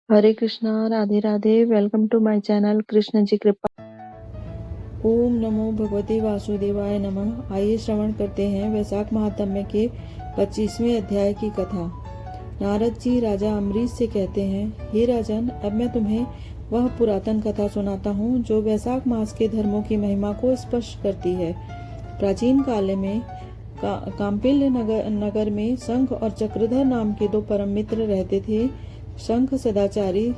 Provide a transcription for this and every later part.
Hare Krishna, Radhe Radhe. Welcome to my channel Krishna ji कृपा। ओम नमो भगवते वासुदेवाय नमः। आइए श्रवण करते हैं वैशाख महात्म्य के 25वें अध्याय की कथा। नारद जी राजा अम्बरीश से कहते हैं, हे राजन, अब मैं तुम्हें वह पुरातन कथा सुनाता हूँ जो वैशाख मास के धर्मों की महिमा को स्पष्ट करती है। प्राचीन काल में काम्पिल्य नगर में शंख और चक्रधर नाम के दो परम मित्र रहते थे। शंख सदाचारी,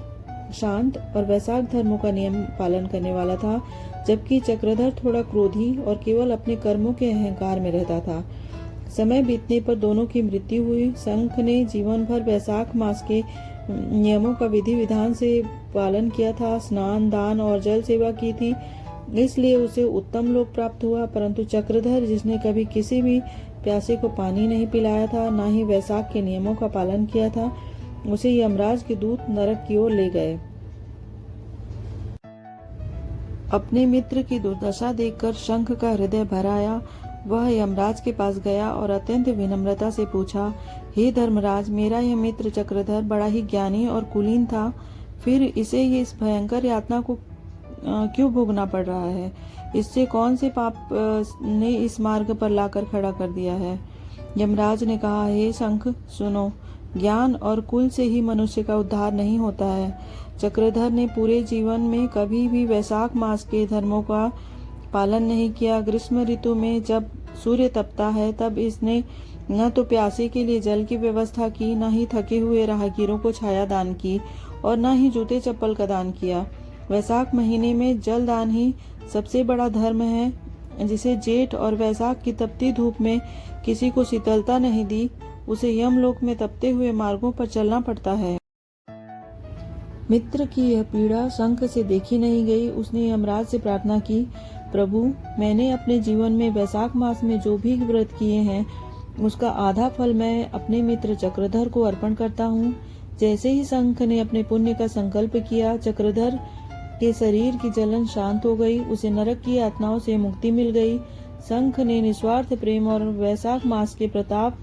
शांत और वैशाख धर्मों का नियम पालन करने वाला था, जबकि चक्रधर थोड़ा क्रोधी और केवल अपने कर्मों के अहंकार में रहता था। समय बीतने पर दोनों की मृत्यु हुई। शंख ने जीवन भर वैशाख मास के नियमों का विधि विधान से पालन किया था, स्नान, दान और जल सेवा की थी, इसलिए उसे उत्तम लोक प्राप्त हुआ। परंतु चक्रधर, जिसने कभी किसी भी प्यासे को पानी नहीं पिलाया था, न ही वैशाख के नियमों का पालन किया था, उसे यमराज के दूत नरक की ओर ले गए। अपने मित्र की दुर्दशा देखकर शंख का हृदय भर आया। वह यमराज के पास गया और अत्यंत विनम्रता से पूछा, हे धर्मराज, मेरा यह मित्र चक्रधर बड़ा ही ज्ञानी और कुलीन था, फिर इसे इस भयंकर यातना को क्यों भोगना पड़ रहा है? इससे कौन से पाप ने इस मार्ग पर लाकर खड़ा कर दिया है? यमराज ने कहा, हे शंख, सुनो, ज्ञान और कुल से ही मनुष्य का उद्धार नहीं होता है। चक्रधर ने पूरे जीवन में कभी भी वैशाख मास के धर्मों का पालन नहीं किया। ग्रीष्म ऋतु में जब सूर्य तपता है, तब इसने न तो प्यासे के लिए जल की व्यवस्था की, न ही थके हुए राहगीरों को छाया दान की, और न ही जूते चप्पल का दान किया। वैशाख महीने में जल दान ही सबसे बड़ा धर्म है, जिसे जेठ और वैशाख की तपती धूप में किसी को शीतलता नहीं दी, उसे यमलोक में तपते हुए मार्गों पर चलना पड़ता है। मित्र की यह पीड़ा शंख से देखी नहीं गई। उसने यमराज से प्रार्थना की, प्रभु, मैंने अपने जीवन में वैशाख मास में जो भी व्रत किए हैं, उसका आधा फल मैं अपने मित्र चक्रधर को अर्पण करता हूँ। जैसे ही शंख ने अपने पुण्य का संकल्प किया, चक्रधर के शरीर की जलन शांत हो गई, उसे नरक की यातनाओं से मुक्ति मिल गई। शंख ने निस्वार्थ प्रेम और वैशाख मास के प्रताप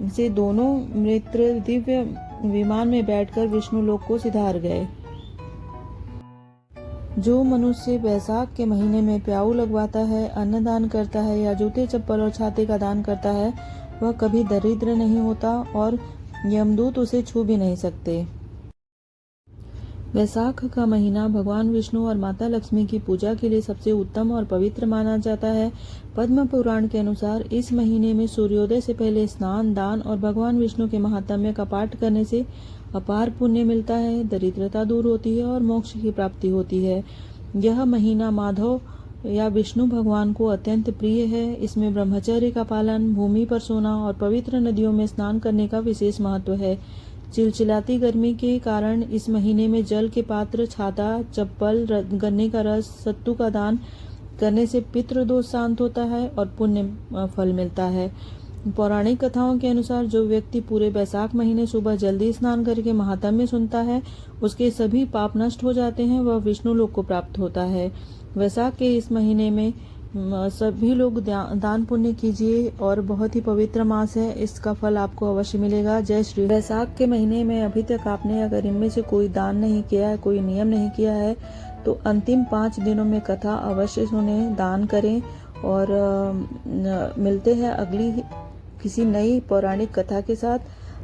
से दोनों मित्र दिव्य विमान में बैठकर विष्णु लोक को सिधार गए। जो मनुष्य वैशाख के महीने में प्याऊ लगवाता है, अन्नदान करता है या जूते चप्पल और छाते का दान करता है, वह कभी दरिद्र नहीं होता और यमदूत उसे छू भी नहीं सकते। वैशाख का महीना भगवान विष्णु और माता लक्ष्मी की पूजा के लिए सबसे उत्तम और पवित्र माना जाता है। पद्म पुराण के अनुसार इस महीने में सूर्योदय से पहले स्नान, दान और भगवान विष्णु के महात्म्य का पाठ करने से अपार पुण्य मिलता है, दरिद्रता दूर होती है और मोक्ष की प्राप्ति होती है। यह महीना माधव या विष्णु भगवान को अत्यंत प्रिय है। इसमें ब्रह्मचर्य का पालन, भूमि पर सोना और पवित्र नदियों में स्नान करने का विशेष महत्व है। चिलचिलाती गर्मी के कारण इस महीने में जल के पात्र, छाता, चप्पल, गन्ने का रस, सत्तू का दान करने से पितृदोष शांत होता है और पुण्य फल मिलता है। पौराणिक कथाओं के अनुसार जो व्यक्ति पूरे वैशाख महीने सुबह जल्दी स्नान करके महात्म्य सुनता है, उसके सभी पाप नष्ट हो जाते हैं, वह विष्णु लोक को प्राप्त होता है। वैशाख के इस महीने में सभी लोग दान पुण्य कीजिए और बहुत ही पवित्र मास है, इसका फल आपको अवश्य मिलेगा। जय श्री। वैशाख के महीने में अभी तक आपने अगर इनमें से कोई दान नहीं किया है, कोई नियम नहीं किया है, तो अंतिम 5 दिनों में कथा अवश्य सुने, दान करें। और मिलते हैं अगली किसी नई पौराणिक कथा के साथ।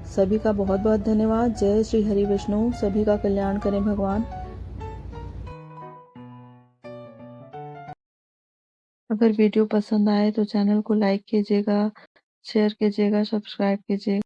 सभी का बहुत बहुत धन्यवाद। जय श्री हरि विष्णु। सभी का कल्याण करें भगवान। अगर वीडियो पसंद आए तो चैनल को लाइक कीजिएगा, शेयर कीजिएगा, सब्सक्राइब कीजिएगा।